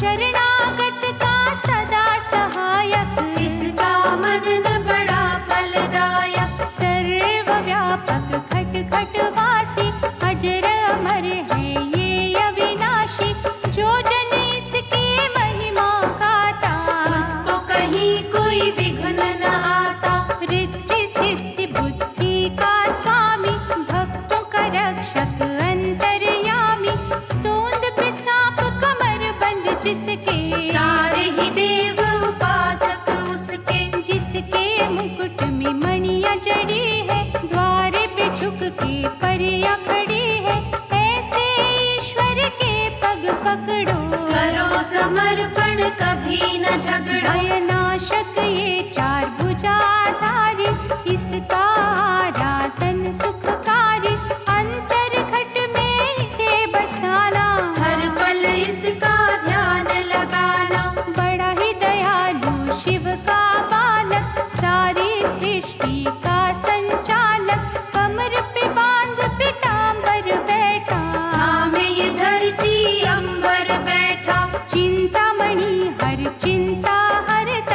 शरणागत का सदा सहायक, इसका मनन बड़ा फलदायक। सर्वव्यापक खट खट वासी, अजर अमर है ये अविनाशी। जो जन इसकी महिमा गाता, उसको कहीं कोई विघ्न न आता। रिद्धि सिद्धि बुद्धि का स्वामी, भक्तों का रक्षक अंतर्यामी। तोंद पे सांप कमर बंद जिसके, सारे ही देव उपासक उसके। जिसके मुकुट में मणियां जड़ी है, द्वार पे झुक के परियां खड़ी है। ऐसे ईश्वर के पग पकड़ो, करो समर्पण कभी न झगड़ो। भयनाशक ये चार भुजाधारी, इसका आराधन सुखकारी। अंतर घट में इसे बसाना, हर पल इसका ध्यान लगाना। बड़ा ही दयालु शिव का बालक, सारी सृष्टि का संचालक। कमर पे बांध पीतांबर बैठा, थामे ये धरती अंबर बैठा। चिंतामणि हर चिंता हरता।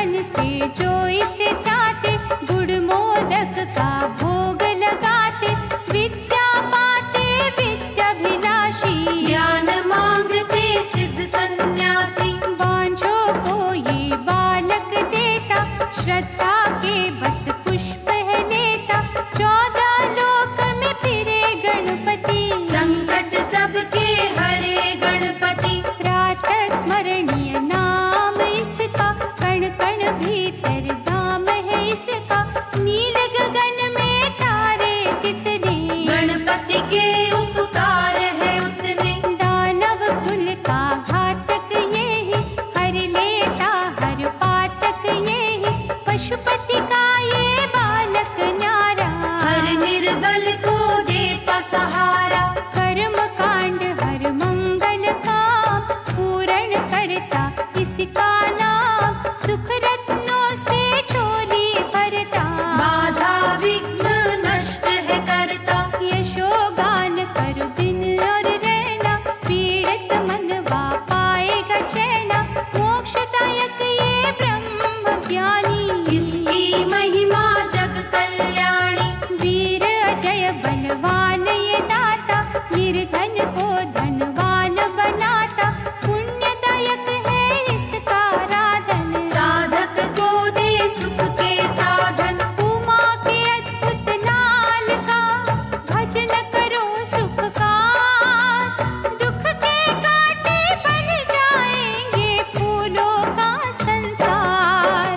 मन से जो इसे चाहते, गुड़ मोदक का भोग लगाते, विद्या पाते विद्याभिलाषी, ज्ञान मांगते सिद्ध सन्यासी। बांझों को ये बालक देता, श्रद्धा के बस पुष्प है लेता, 14 लोक में फिरे गणपति, संकट सबके हरे गणपति। रात स्मरणीय नाम इसका, कण कण भीतर धाम है इसका, नील गगन में तारे जितने, गणपति के उपकार है उतने। दानव कुल का घातक ये ही, हर लेता हर पातक ये ही, पशुपति का ये बालक न्यारा, हर निर्बल को देता सहारा। कर्म कांड हर मंगल काम, पूर्ण करता इसका नाम, सुख रत्नों से झोली भरता, बाधा विघ्न नष्ट है करता। यशोगान करो दिन और रहना, पीड़ित मनवा पाएगा चैना, मोक्षदायक ये ब्रह्म ज्ञानी, इसकी महिमा जग कल्याणी। वीर अजय बलवान ये दाता, निर्धन को धनवान बनाता, पुण्यदायक है इसका राधन, साधक को दे सुख के साधन। उमा के अद्भुत लाल का भजन करो सुख का, दुख के कांटे बन जाएंगे फूलों का संसार।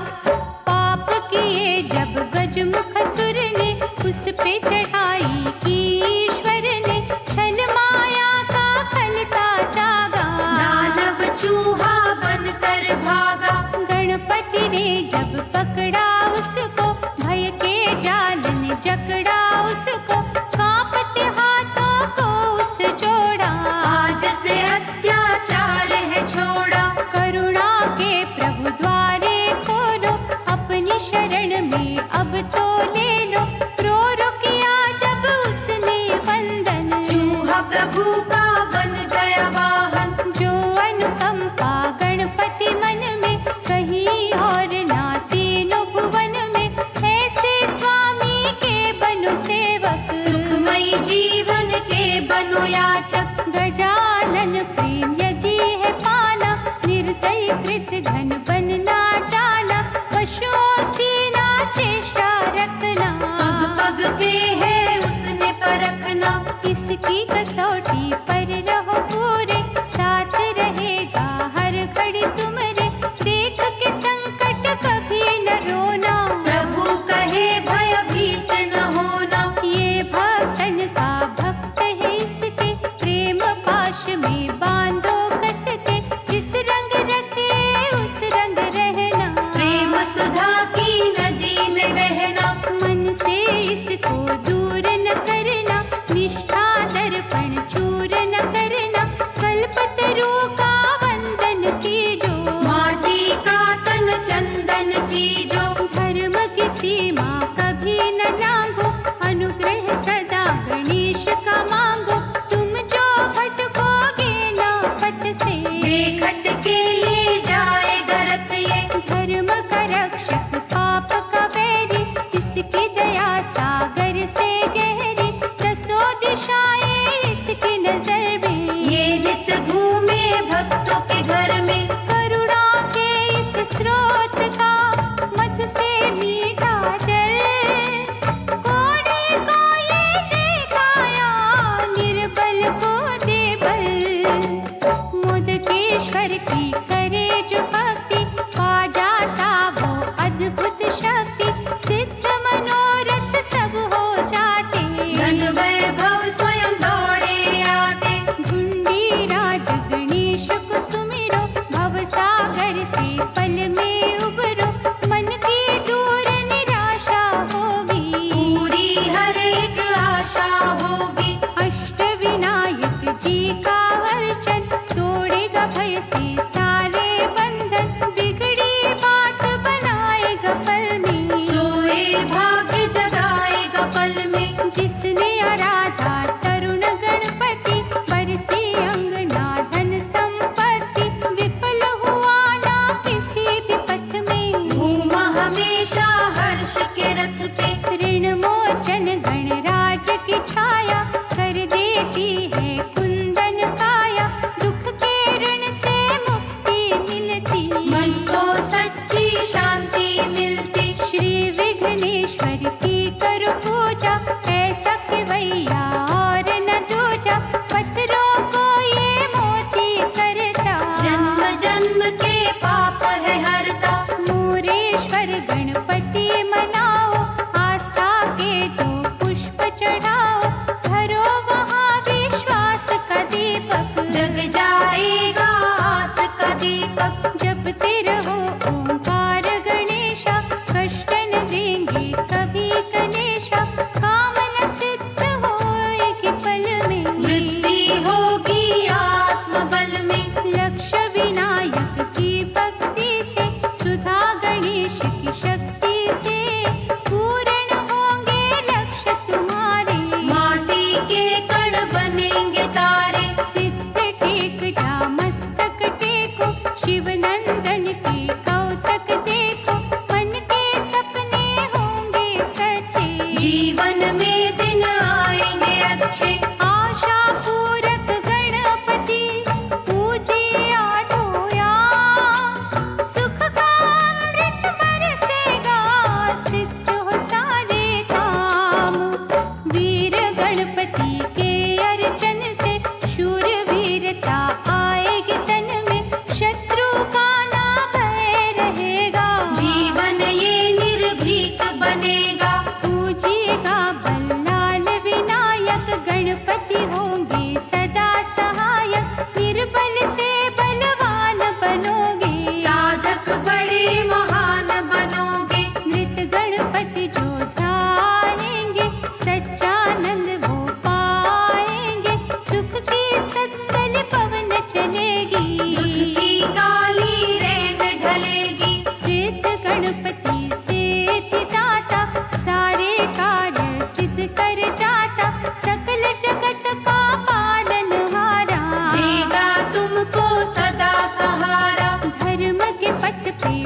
पाप किए जब गजमुख सुर ने, उस पे चढ़ाई की ईश्वर ने, छल माया का खलता जागा, दानव चूहा बनकर भागा। गणपति ने जब पकड़ा उसको, भय के जाल ने जकड़ा उसको, कांपते हाथों को उस जोड़ा, आज से अत्याचार है छोड़ा। करुणा के प्रभु द्वारे खोलो, अपनी शरण में अब तो ले लो, रो रो किया जब उसने वंदन, चूहा प्रभु का बन गया वाहन। जो अनुकंपा गणपति मन में, कहीं और ना तीनों भुवन में, ऐसे स्वामी के बनो सेवक, सुखमयी जीवन के बनो याचक। गजानन प्रेम यदि है पाना, निर्दयी कृत घन बनना जाना, पशुओं सी ना चेष्टा रखना, पग पग पे है उसने परखना। इसकी कसौटी पर रहो पूरे, साथ रहेगा हर घड़ी तुम्हारे, देख के संकट कभी न रोना, प्रभु कहे भयभीत न होना। ये भक्तन का भक्त है इसके, प्रेम पाश में बांधो कस के, जिस रंग रखे उस रंग रहना, प्रेम सुधा की नदी में बहना। मन से इसको दूर न करना, निष्ठा दर्पण चूर न करना, कल्पतरू का वंदन कीजो, माटी का तन चंदन की जो। धर्म की सीमा कभी न लांघो, अनुग्रह सदा गणेश का मांगो, तुम जो भटकोगे ना पथ से, बेखट के ले जाएगा रथ ये। धर्म का रक्षक पाप का बैरी, इसकी दया सागर से गहरी, 10 दिशाएं इसकी नजर में, ये नित घूमे भक्तों के घर में। करुणा के इस स्रोत का मधु से मीठा जल, कोड़ी को ये देखाया, निर्बल को दे बल, मोदकेश्वर की करे जो भक्ति, पा जाता वो अद्भुत शक्ति, सिद्ध मनोरथ सब हो जाते, धन वैभव स्वयं दौड़े आते। ढूंढी राज गणेश को सुमिरो, भव सागर से पल में उबरो, मन की दूर निराशा होगी, पूरी हर एक आशा होगी। अष्ट विनायक जी का अर्चन, तोड़ेगा भय से सारे बंधन, बिगड़ी बात बनाएगा पल में, सोए भाग्य जगाएगा पल में। जिसने आराधा तरुण गणपति, बरसी अंगना धन संपत्ति, विफल हुआ ना किसी भी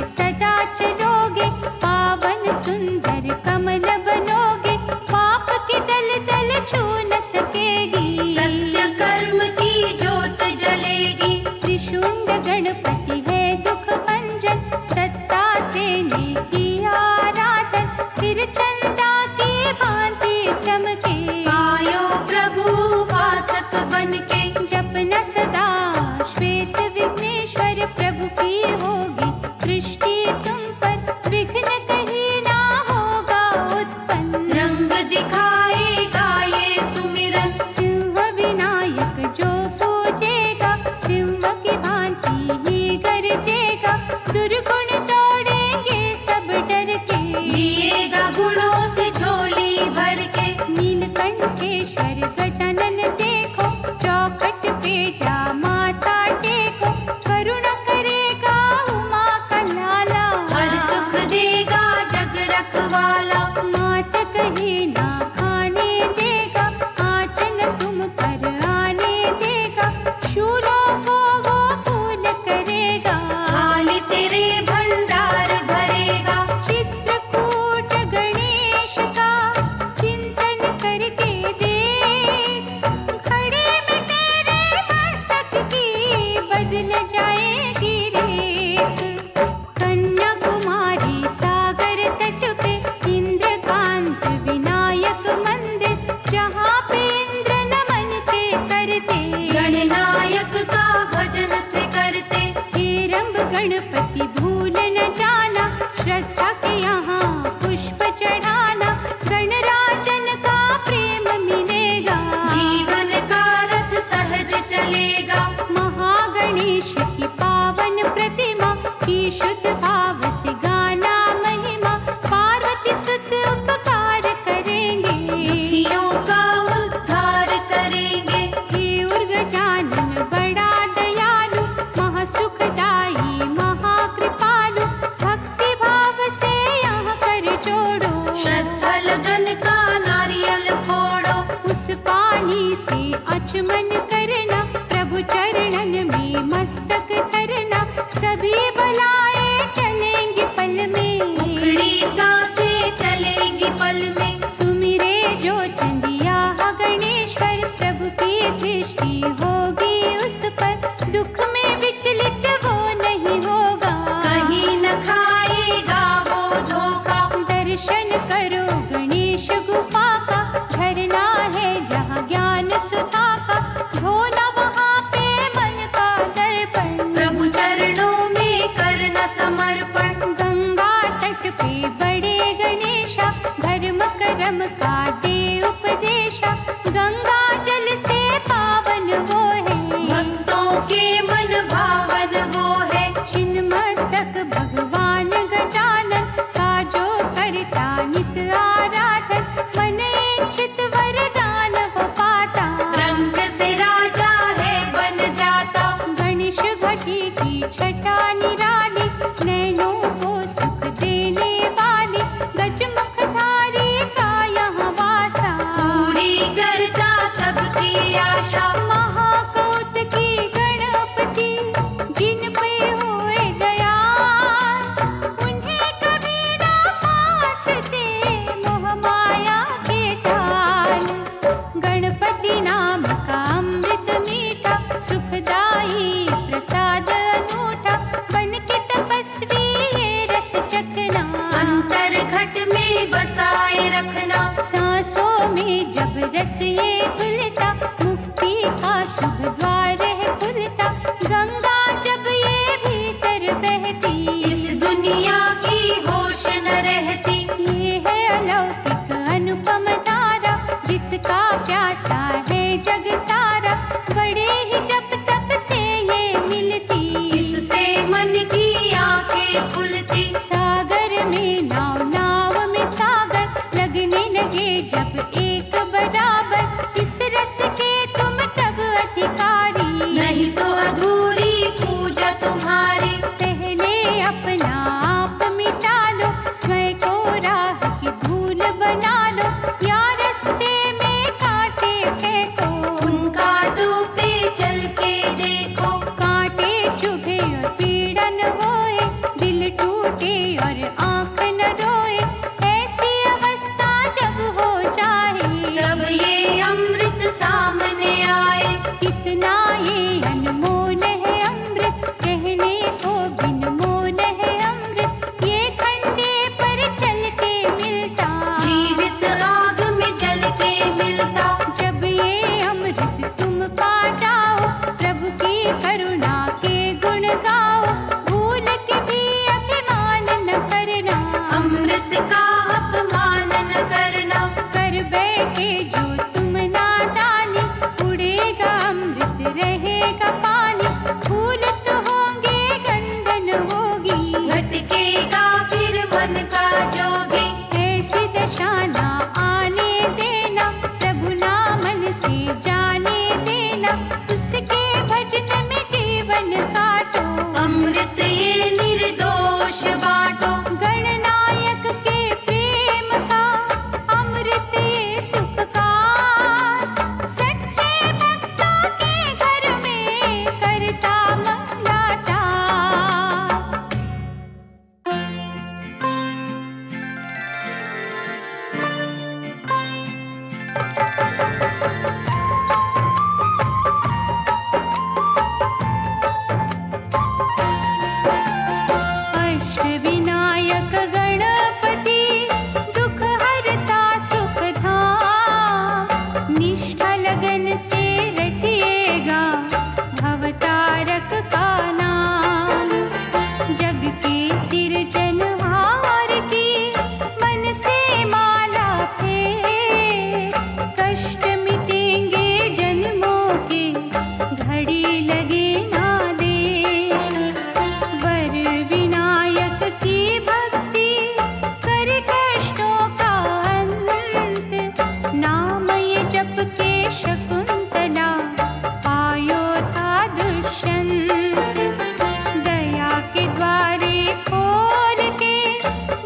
सदा चलोगे, पावन सुंदर कमल बनोगे, पाप की दलदल छू न सकेगी। सत्य कर्म की ज्योत जलेगी। त्रिशूंड गणपति है दुख भंजन, दत्ता तेने किया आराधन, फिर चंदा की भांति चमके। आयो प्रभु उपासक बनके। जपना सदा श्वेत विघ्नेश्वर, प्रभु की होगी दृष्टि तुम पर, विघ्न कहीं ना होगा उत्पन्न। रंग दिखाएगा ये सुमिरन। सिंह विनायक जो पूजेगा, सिंह की भांति ही गरजेगा, दुर्गुण दौड़ेंगे सब डर के। जिएगा गुणों से झोली भर के। नीलकंठेश्वर गजानन देखो, चौखट पे जा माता टेको, करुणा करेगा उमा का लाला। हर सुख देगा जग रखवाला। मात कहीं ना खाने देगा, आंचल तुम पर आने देगा, शूरों को वो पूर्ण करेगा। थाली तेरे भंडार भरेगा। चित्रकूट गणेश का चिंतन करके देख, घड़े में तेरे मस्तक की बदल जाएगी रेत। कन्याकुमारी सागर तट पे इंद्रकांत विनायक मंदिर, जहाँ पे इंद्र नमन थे करते। गणनायक का भजन थे करते। हेरंब गणपति भूल न जाना, श्रद्धा के यहाँ पुष्प चढ़ाना, गणराजन का प्रेम मिलेगा। जीवन का रथ सहज चलेगा। महागणेश की पावन प्रतिमा की शुद्ध भाव से गाना महिमा, पार्वती सुत उपकार करेंगे। दुखियों का उद्धार करेंगे। हे उर्गजानन बड़ा दयालु, महासुखदाई महाकृपालु, भक्ति भाव से यहाँ कर जोड़ो। श्रद्धा लगन का नारियल फोड़ो। उस पानी से अचमन करना, प्रभु चरणन में मस्तक धरना, सभी बलाएं टलेंगी पल में। उखड़ी सांसें चलेंगी पल में। सुमिरे जो चंदिया गणेश्वर, प्रभु की दृष्टि होगी उस पर, दुख में विचलित वो नहीं होगा। कहीं न खाएगा वो धोखा। दर्शन करो गणेश गुफा का, झरना है जहाँ ज्ञान सुधा का, धोना वहाँ पे मन का दर्पण। प्रभु चरणों में करना समर्पण। गंगा तट पे बड़े गणेशा, धर्म कर्म का दे उपदेशा, गंगा जल से पावन वो है। भक्तों के मन भावन वो है। छिन्न मस्तक भगवान गजानन का जो करता नित आराधन, मन इच्छित वरदान हो पाता। रंग से राजा है बन जाता। गणेश घटी की छटा निराली, नैनों को सुख देने वाली, गजमुखधारी का यहाँ वासा। पूरी करता सबकी आशा। महाकौत की गणपति जिन पे होए दयाल, उन्हें कभी ना फांसते मोह माया के जाल। गणपति नाम का अमृत मीठा, सुखदाई प्रसाद अनूठा, बन के तपस्वी ये रस चखना। अंतर घट में बसाए रखना। सांसों में जब रस ये घुलता, मुक्ति का शुभ द्वार है खुलता, गंगा जब ये भीतर बहती, इस दुनिया की होश न रहती। ये है अलौकिक अनुपम धारा, जिसका प्यासा है जग सारा, बड़े ही जप तप से ये मिलती। इससे मन की आंखें खुलती। सागर में नाव नाव में सागर, लगने लगे जब एक बराबर, इस रस के तुम तब अधिकारी। नहीं तो अधूरी पूजा तुम्हारी। पहले अपना आप मिटा लो, स्वयं को राह की धूल बना लो, या रस्ते में कांटे सिरजनहार की मन से माला फेर, कष्ट मिटेंगे जन्मों के, घड़ी लगे ना दे। वर विनायक की भक्ति कर कष्टों का अंत, नाम ये जप के शकुंतला पायो था दुष्यंत। दया के द्वारे खोल के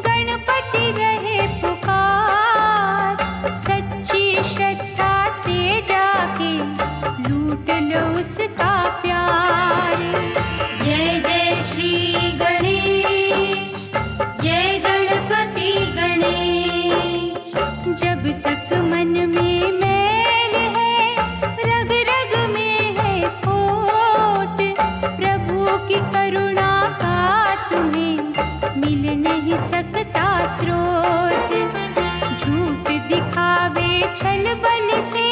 गणपति रहे पुकार, सच्ची श्रद्धा से जाके लूट लो उसका प्यार। जय जय श्री गणेश, जय गणपति गणेश। जब तक मन में मैल है, रग रग में है खोट, प्रभु की करुणा का तुम्हें मिल नहीं सकता स्रोत। झूठ दिखावे छल बल से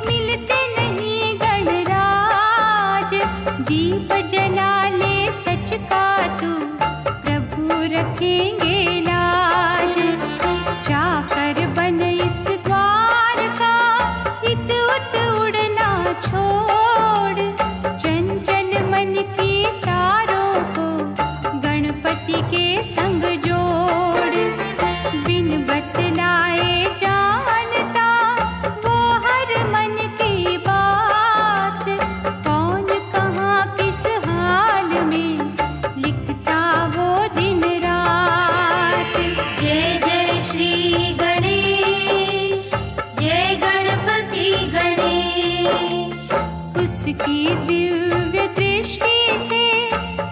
मिलते नहीं गणराज, दीप जला ले सच का तू, प्रभु रखेंगे लाज। जाकर बन इस द्वार का, इत उत उड़ना छोड़, चंचल मन की तारों को गणपति के संग जोड़। बिन बतलाए जानता वो हर मन की बात, कौन कहाँ किस हाल में लिखता वो दिन रात। जय जय श्री गणेश, जय गणपति गणेश। उसकी दिव्य दृष्टि से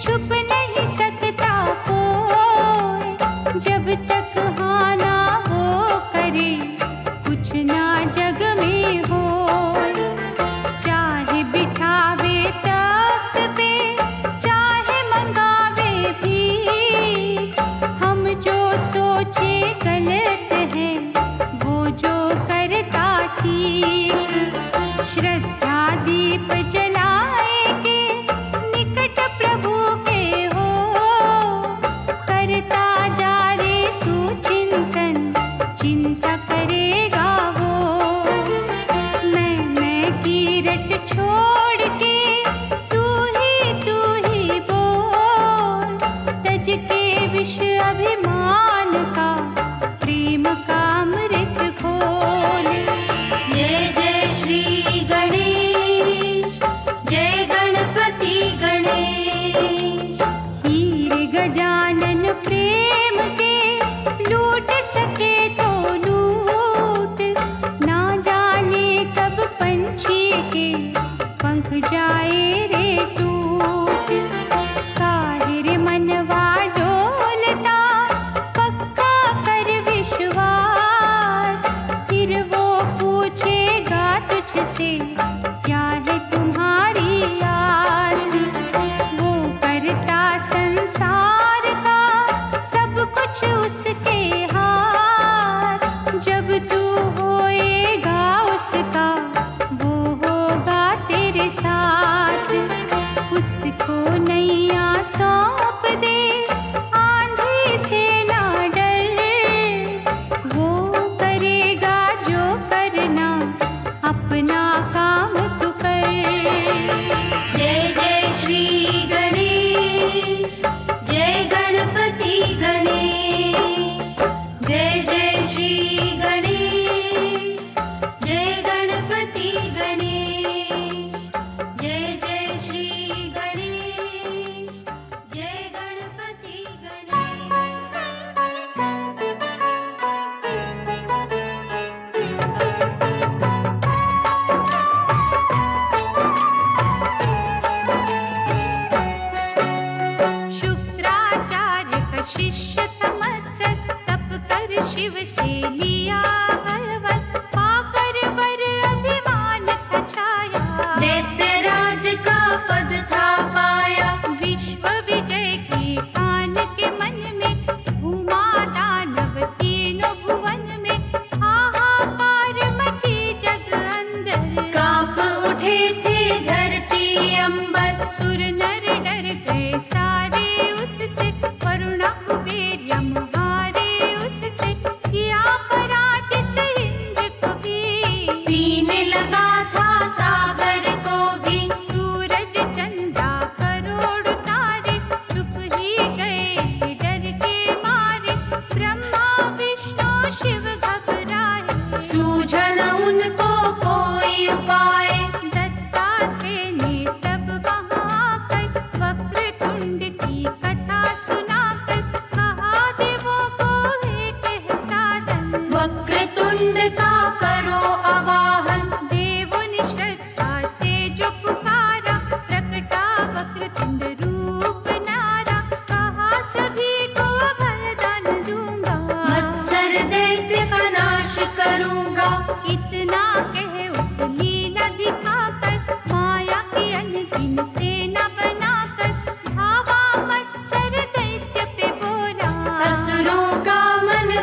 छुप नहीं सकता कोई, जब तक हाँ ना वो करे कुछ ना जग में हो। चाहे बिठावे तख्त पे, चाहे मंगावे भी, हम जो सोचे गलत है वो जो करता ठीक। श्रद्धा दीप जलाए के निकट प्रभु के हो, करता जा रे तू चिंतन, चिंता करेगा वो। मैं की रट छोड़ के तू ही बोल, तज के विष अभिमान का, प्रेम का अमृत खोल। जय जय श्री गणेश, जय गणपति गणेश। हीर गजानन प्रेम के लूट सके तो लूट, ना जाने कब पंछी के पंख जाए रे टूट। काहिर मनवा डोलता, पक्का कर विश्वास, फिर वो पूछेगा तुझसे क्या है तुम्हारी आस। वो करता संसार का सब कुछ उसके हाथ, जब तू होएगा उसका वो होगा तेरे साथ। उसको नैया सौंप दे, आंधी से ना डर, वो करेगा जो करना, अपना काम तू कर। जय जय श्री गणेश, जय गणपति गणेश। जय जय श्री गणेश, जय गणपति गणेश। जय जय श्री गणेश, जय गणपति गणेश। शुक्राचार्य का शिष्य तमत्सर, तप कर शिव से लिया बलवर, पाकर वर अभिमान था छाया। दैत्यराज का पद था पाया, विश्व विजय की ठान के मन में, घूमा दानव तीनों भुवन में, हाहाकार मची जग अंदर। कांप उठे थे धरती अंबर, सुर नर डर गए सारे उससे, करुणा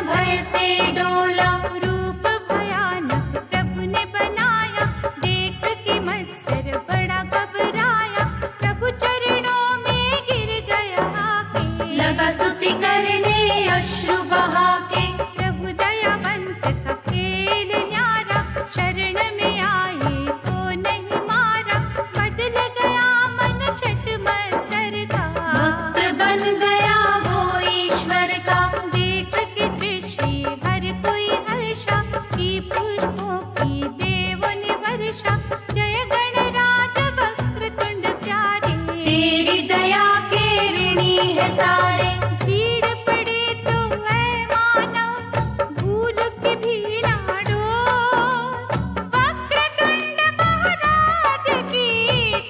भय से डोला। रूप भयानक प्रभु ने बनाया, देख के मत्सर बड़ा घबराया। प्रभु चरणों में गिर गया आके, लगा स्तुति करने अश्रु बहा के। प्रभु दयावंत का खेल न्यारा, शरण में आए तो नहीं मारा। बदल गया मन छठ मत्सर का, भक्त बन गया वो ईश्वर का। देख के दृश्य हर कोई हर्षा, की पुष्पों की देवों ने वर्षा। जय गणराज वक्रतुंड प्यारे, तेरी दया के ऋणी है सारे। भीड़ पड़े तो ऐ मानव, भूल के भी ना डोल। वक्रतुंड महाराज की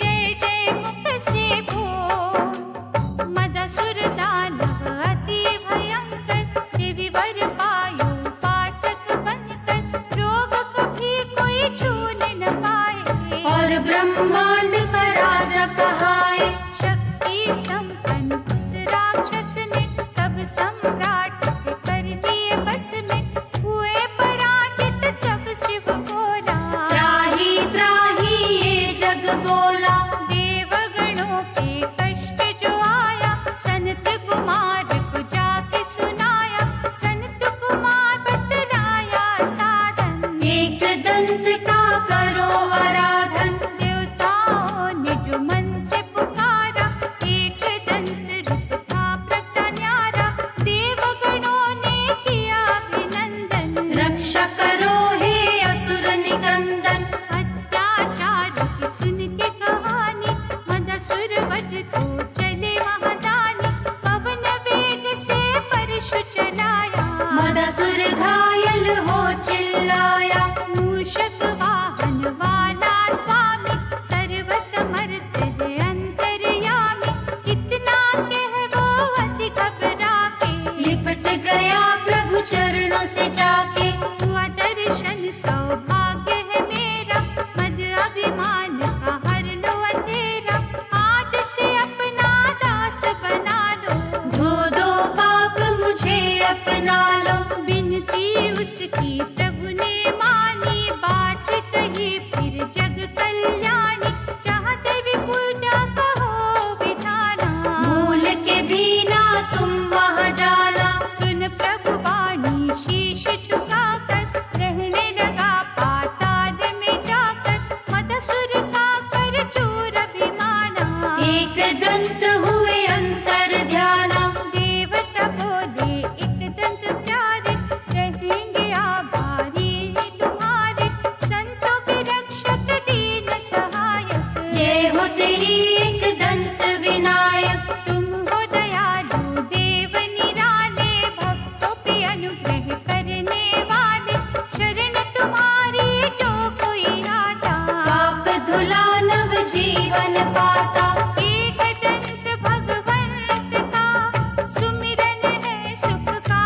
जय जय मुख से बोल। मदासुर दानव अति भयंकर, देवी वर पायो उपासक बनकर। रोग कभी कोई छूने न पाए, और ब्रह्मांड का राजा कहाए। शक्ति संपन्न उस राक्षस ने, सब सम्राट के कर दिए बस में। हुए पराजित जब शिव बोला, त्राही त्राही ये जग बोला। देवगणों पे कष्ट जो आया, संत कुमार को जाके सुनाया। संत कुमार बतलाया साधन, एक दंत का करो आराधन। देवताओं ने जो मन से पुकारा, एक दंत रूप था प्रकटा न्यारा। देवगणों ने किया अभिनंदन, रक्षा करो हे असुर निकंदन। अत्याचार की सुन के कहानी, मदासुर वध को चले महादानी। पवन वेग से परशु चलाया, मदासुर घायल हो चिल्लाया। मूषक वाहन वाला स्वामी, सर्व समर्थ है अंतर्यामी। कितना कह वो अति घबरा के, लिपट गया प्रभु चरणों से जाके। हुआ दर्शन सौभाग्य है मेरा, मद अभिमान का हर लो अंधेरा। आज से अपना दास बना लो, धो दो पाप मुझे अपना लो। बिनती उसकी प्रभु ने मानी, बात कही फिर जग कल्याणी। चाहते भी पूजा का हो विधाना, भूल के भी ना तुम वहाँ जाना। सुन प्रभु वाणी शीश झुकाकर, रहने लगा पाताल में जाकर। मदासुर का कर चूर अभिमाना, एक दंत हुए अंतर ध्याना। देवता बोले एक दंत प्यारे, रहेंगे आभारी तुम्हारे। संतों के रक्षक दीन सहायक, जय हो तेरी एक दंत विनायक। तुम हो दयालु देव निराले, भक्तों पे अनुग्रह करने वाले। शरण तुम्हारी जो कोई आता, पाप धुला नव जीवन पाता। एक दंत भगवंत का सुमिरन है सुख का।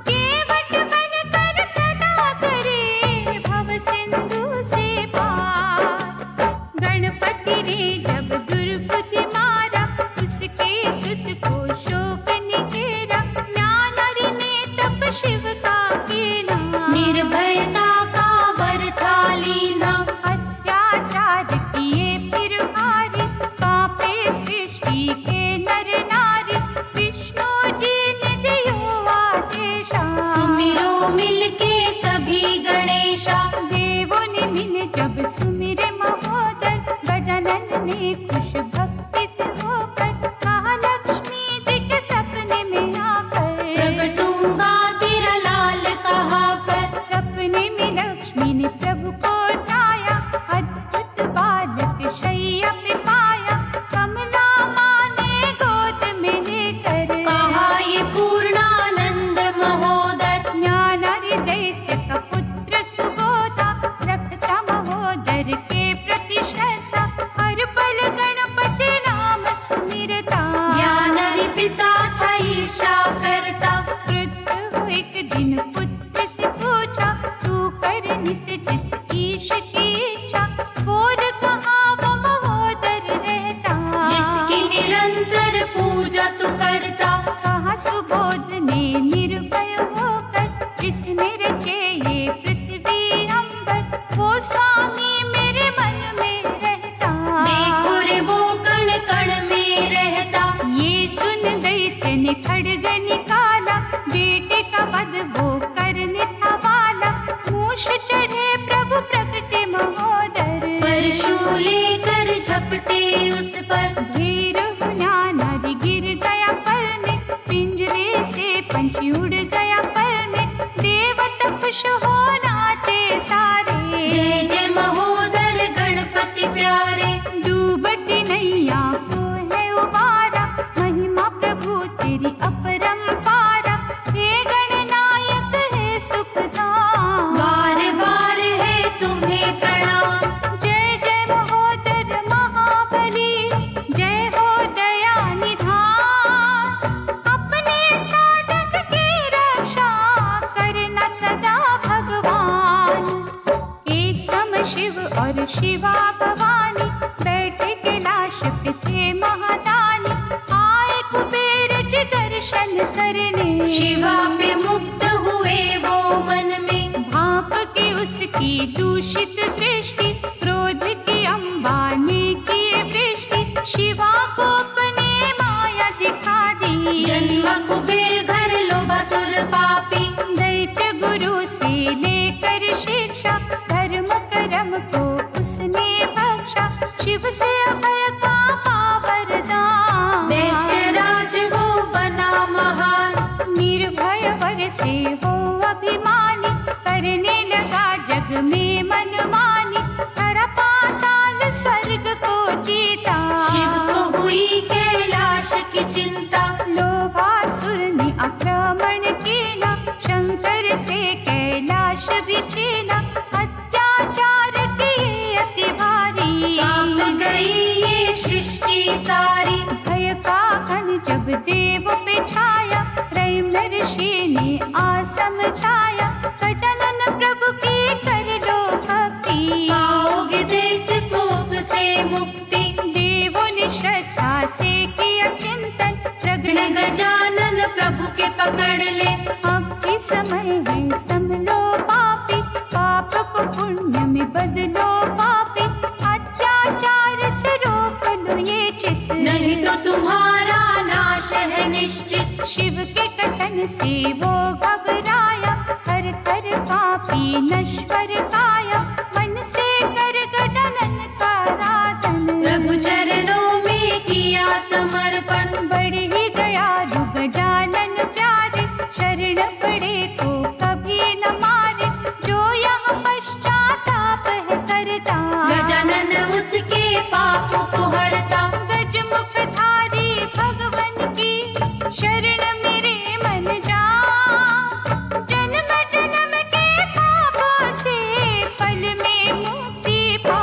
केवट बनकर सदा करे, भव सिंधु से पार। गणपति ने जब दुर्बुद्धि मारा, उसके सुत को शोक निकेरा। ज्ञानरि ने तप शिव का कीना, निर्भयता का वर था लीना। अत्याचार किए फिर भारी, कांपे सृष्टि के नर नारी। विष्णु जी ने दियो आदेशा, सुमिरो मिलके सभी गणेशा। देवों ने मिल जब सुमिरे महोदय, गजानन ने खुश भक्ति से होकर। कहा लक्ष्मी जी के सपने में आकर, प्रगटूंगा तेरा लाल कहा कर। सपने में लक्ष्मी ने प्रभु को ध्याया, अद्भुत बालक शैया पे पाया। कमला माँ ने गोद में लेकर, कहा ये पूर्णानंद महोदर। ज्ञानारि दैत्य का पुत्र सुबोधा, रखता महोदर खड्ग निकाला, बेटे का वध वो करने था वाला। मूष चढ़े प्रभु प्रकटे महोदर, परशु लेकर झपटे उस पर। ढेर हुआ नारी गिर गया पल में, पिंजरे से पंछी उड़ गया पल में। देवता खुश हो नाचे सारे, जय जय महोदर गणपति प्यारे। डूबती नैया को है उबारा, महिमा प्रभु तेरी अपरंपारा। हे गणनायक है सुखदाम, बार बार है तुम्हें प्रणाम। जय जय महोदर महाबली, जय हो दया निधान। अपने साधक की रक्षा करना सदा भगवान। एक सम शिव और शिवा भवानी, बैठे कैलाश पे थे महादानी। आए कुबेर जी दर्शन करने, शिवा पे मुग्ध हुए वो मन में। भाप के उसकी दूषित दृष्टि, क्रोध की अम्बा ने की वृष्टि। शिवा को अपने माया दिखा दी, जन्म कुबेर घर लोभासुर पापी। दैत्य गुरु से लेकर शिक्षा, धर्म कर्म को उसने बख्शा। शिव से अभय का वरदान, दैत्य राज वो बना महान। निर्भय वर से वो अभिमानी, करने लगा जग में मनमानी। हर पाताल स्वर्ग को जीता, शिव को हुई कैलाश की चिंता। लोभासुर ने आक्रमण किया, शंकर से कैलाश भी छीना। अत्याचार किए अति भारी, कांप गई ये सृष्टि सारी। भय का घन जब देव पे छाया, रैम ऋषि ने समझाया। गजानन प्रभु की कर लो भक्ति, पाओगे दैत्य कोप से मुक्ति। देवों ने श्रद्धा से किया चिंतन, प्रगट गजानन प्रभु के पकड़ ले। अब के समय है समलो पापी, पाप को पुण्य में बदलो पापी। अत्याचार से रोक लो ये चित, नहीं तो तुम्हारा नाश है निश्चित। शिव के कथन से वो घबराया, हर थर कांपी नश्वर काया। मन से कर गजानन का आराधन, प्रभु चरणों में किया समर्पण। बढ़ ही दयालु गजानन प्यारे, शरण पड़े को कभी न मारे। जो यहाँ पश्चाताप है करता, गजानन उसके पापों को हरता। गजमुखधारी भगवन की शरण मेरे मन जा। जन्म जन्म के पापों से पल में मुक्ति पा।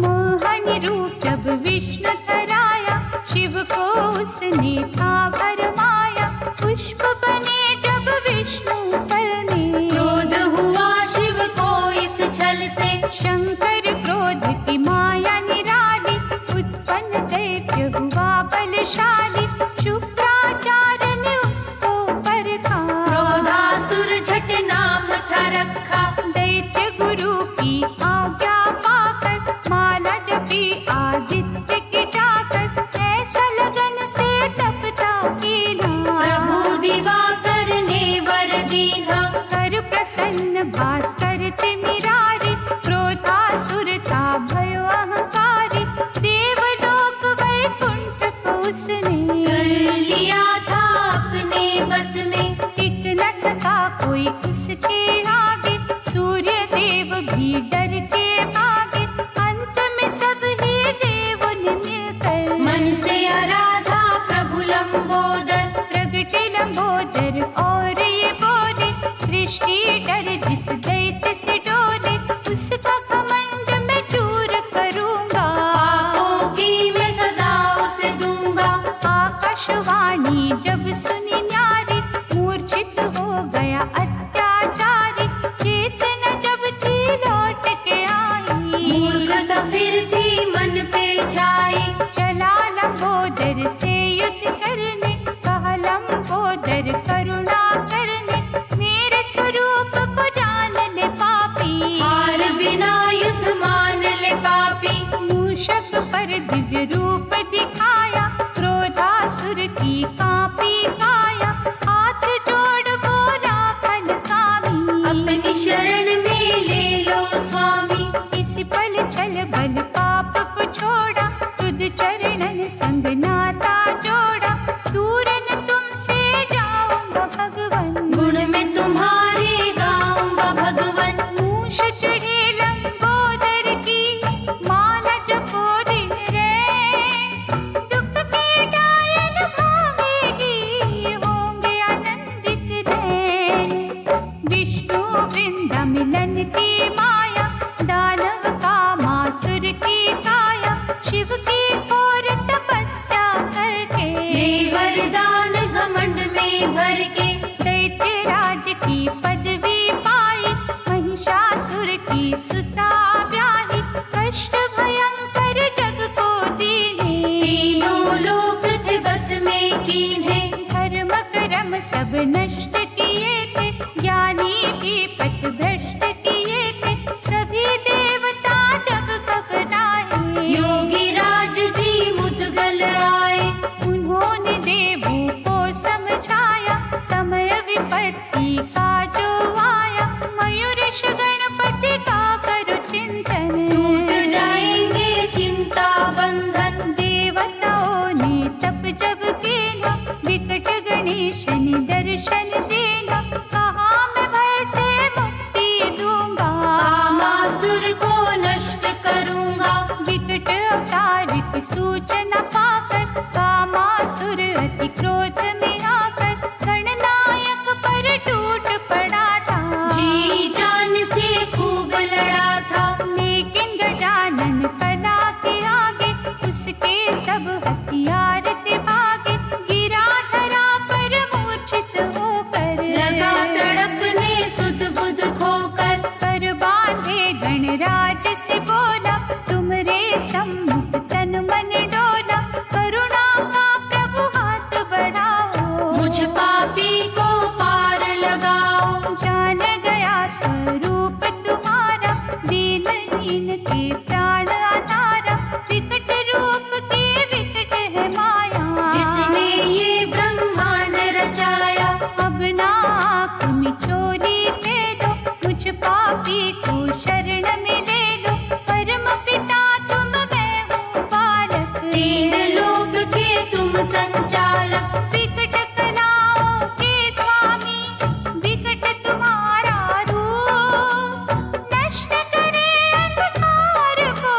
मोहन रूप जब विष्णु धराया, शिव को उसने था भरमाया। पुष्प बने जब विष्णु पर में, क्रोध हुआ शिव को इस छल से। शंकर क्रोध की माया निराली, उत्पन्न दैत्य हुआ बलशाली। शुक्राचार्य ने उसको परखा, क्रोधासुर झट नाम था रखा। दैत्य गुरु की आज्ञा पाकर, माला जपी आदित्य की जाकर। ऐसा लगन से तपता कीला, प्रभु दिवाकर ने वर दीना। कर प्रसन्न भास्कर तिमिरारी। क्रोधासुर था भयो अहंकारी, देवलोक वैकुंठ को उसने कर लिया था अपने बस में। टिक न सका कोई उसके आगे, सूर्य देव भी डर के भागे। अंत में सब ही देवों ने मिलकर, मन से आराधा प्रभु लंबोदर। प्रगटे लंबोदर और ये बोले, सृष्टि डर जिस दैत्य से डोले। उसका घमंड मैं चूर करूंगा, पापों की मैं सजा उसे दूंगा। आकाशवाणी जब सुनी न्यारी, मूर्छित हो गया अत्याचारी। चेतना जब थी लौट के आई, मूर्खता फिर थी मन पे छाई। चला लंबोदर से युद्ध करने, कहा लंबोदर करुणा करने। मेरे स्वरूप को जान ले पापी, हार बिना युद्ध मान ले पापी। मूषक पर दिव्य रूप दिखाया, क्रोधासुर की कांप काया, हाथ जोड़ बोला खलकामी। अपनी शरण में ले लो स्वामी। इस पल छल बल पाप को छोड़ा, तुद चरणन संग नाता जोड़ा। दूर न तुमसे जाऊंगा भगवन, गुण में तुम्हारे गाऊंगा भगवन। मूष चढ़े लंबोदर की, मान जपो दिन रे। दुख के डायन भागेगी, होंगे आनंदित रैन। विष्णु वृंदा मिलन की माया, दानव का मासुर की काया। शिव की घोर तपस्या करके, ले वरदान घमंड में भर के। दैत्य राज की पदवी पाई, महिषासुर की सुता ब्याही। कष्ट भयंकर जग को दीने, तीनों लोक थे बस में कीन्हे। धर्म कर्म सब नष्ट किए थे, ज्ञानी भी पथ भ्रष्ट किए थे। सभी देवता जब घबराए, योगी राज जी मुदगल आए। उन्होंने देवों को समझाया, समय विपत्ति का जो आया। मयूरेश गणपति का करो चिंतन, टूट जाएंगे चिंता बंधन। देवताओं ने तप जब किया, विकट गणेश ने दर्शन देना। कहा मैं भय से मुक्ति दूंगा, कामासुर को नष्ट करूंगा। विकट अवतार की सूचना पाकर, कामासुर अति क्रोध में आकर। गणनायक पर टूट पड़ा था, जी जान से खूब लड़ा था। लेकिन गजानन कला के आगे, उसके सब हथियार थे भागे। गिरा धरा पर मूर्छित होकर, लगा तड़पने सुध बुध खोकर। कर बांधे गणराज से बोला, तुमरे सम्मुख तन मन डोला। करुणा का प्रभु हाथ बढ़ाओ, मुझ पापी को पार लगाओ। जान गया स्वरूप तुम्हारा, दीन हीन के प्राण आधारा। विकट रूप की विकट है माया, जिसने ये ब्रह्मांड रचाया। अब ना आँख में चोरी दे दो, मुझ पापी को शरण में ले लो। परम पिता तुम, मैं हूँ बालक, तीन लोक के तुम संचालक। विकट कलाओं के स्वामी, विकट तुम्हारा रूप। नष्ट करे अंधकार को,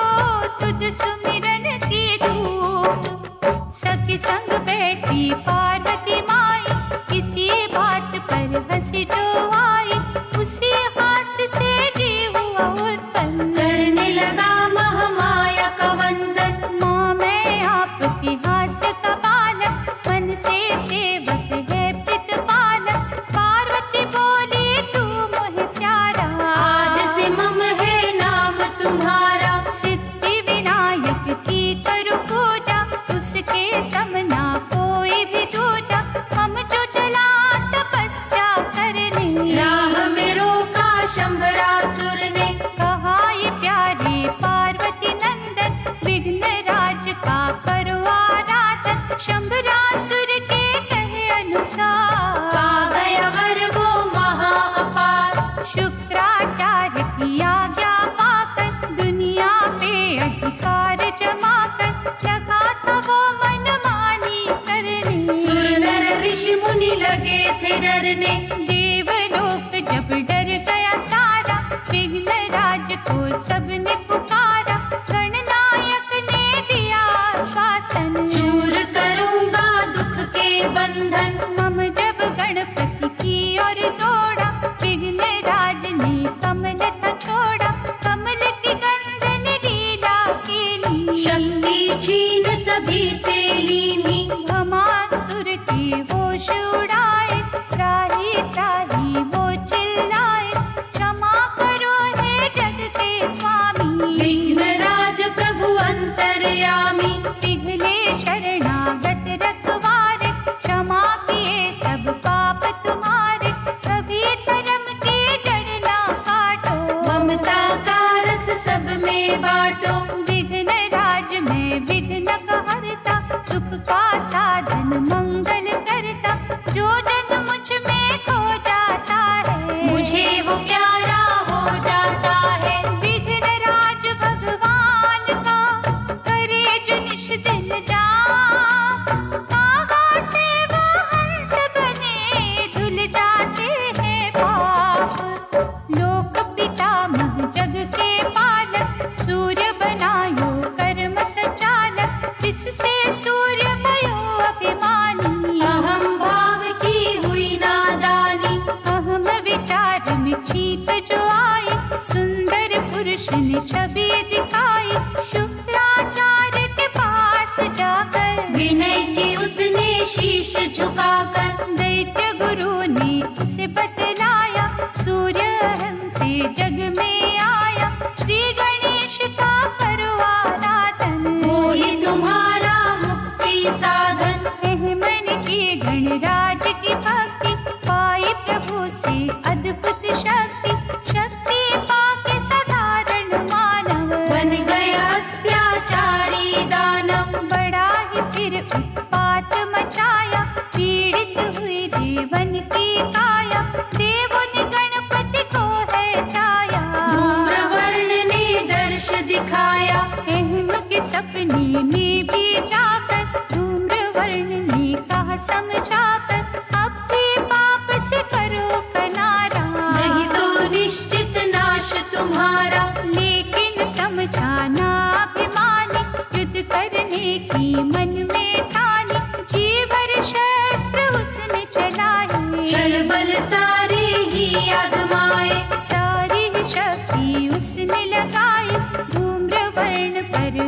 तुद सुमिरन की धूप। सखी संग बैठी पार्वती माई, किसी बात पर हंसी जो आई। उसी हास से जी हुआ उत्पन्न, करने लगा महामाया का वंदन। माँ मैं आपके हास का बालक, मन से सेवक है प्रतिपालक। पार्वती बोली तू मोहे प्यारा, आज से मम है नाम तुम्हारा। सिद्धि विनायक की करो पूजा, उसके समना कोई भी दूजा। हम जो चला तपस्या करने, राह में रोका शंबरासुर ने। कहा ये प्यारे पार्वती नंदन, विघ्न राज का करो आराधन। शंबरासुर के कहे अनुसार, पा गया वर वो महा अपार। शुक्राचार्य की आज्ञा पाकर, दुनिया पे अधिकार जमाकर। लगा था वो मनमानी करने, सुर नर ऋषि मुनि लगे थे डरने। देवलोक जब डर गया सारा, विघ्न राज को सबने पुकारा। गणनायक ने दिया आश्वासन, चूर करूंगा दुख के बंधन। मम जब गणपति की ओर दौड़ा, विघ्न राज ने कमल था छोड़ा। कमल की गंधन लीला की ली, शक्ति छीन सभी से लीनी। भमासुर के होश उड़ाए, त्राही त्राही वो चिल्लाए। क्षमा करो हे जग के स्वामी, विघ्न झुकाकर। दैत्य गुरु ने उसे बतलाया, सूर्य हमसे जग में आया, श्री गणेश का करवाना तन, वो ही तुम्हारा मुक्ति साधन। मन की गणराज की भक्ति, पाई प्रभु से अद्भुत शक्ति, शक्ति पाके साधारण मानव बन गया अत्याचारी दानव। बड़ा ही फिर उत्पात मचाया, पीड़ित हुई देवन की काया, देवों ने गणपति को है त्राया। धूम्रवर्ण ने दर्श दिखाया, अहम के सपने में भी जाकर, धूम्रवर्ण ने कहा समझाकर, अब भी पाप से करो किनारा, नहीं तो निश्चित नाश तुम्हारा। लेकिन समझाना अभिमानी, युद्ध करने की मन में ठानी, जी भर शस्त्र उसने चलाए, छल बल सारे ही आजमाए। सारी शक्ति उसने लगाई, धूम्रवर्ण पर